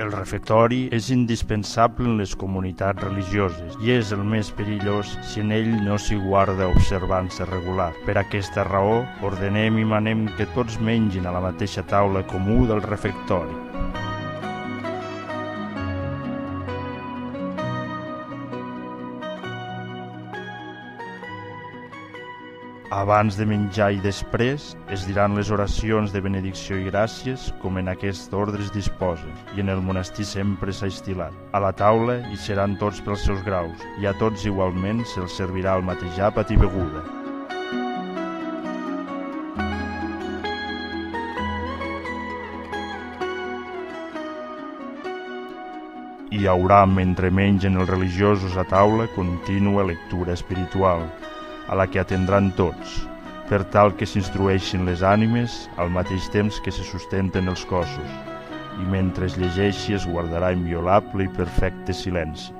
El refectori és indispensable en les comunitats religioses i és el més perillós si en ell no s'hi guarda observança regular. Per aquesta raó, ordenem i manem que tots mengin a la mateixa taula comú del refectori. Abans de menjar i després es diran les oracions de benedicció i gràcies com en aquest ordre es disposa, i en el monestir sempre s'ha estilat. A la taula hi seran tots pels seus graus, i a tots igualment se'ls servirà el mateix àpat i beguda. Hi haurà, mentre mengen els religiosos a taula, contínua lectura espiritual, a la que atendran tots, per tal que s'instrueixin les ànimes al mateix temps que se sustenten els cossos, i mentre es llegeixi es guardarà inviolable i perfecte silenci.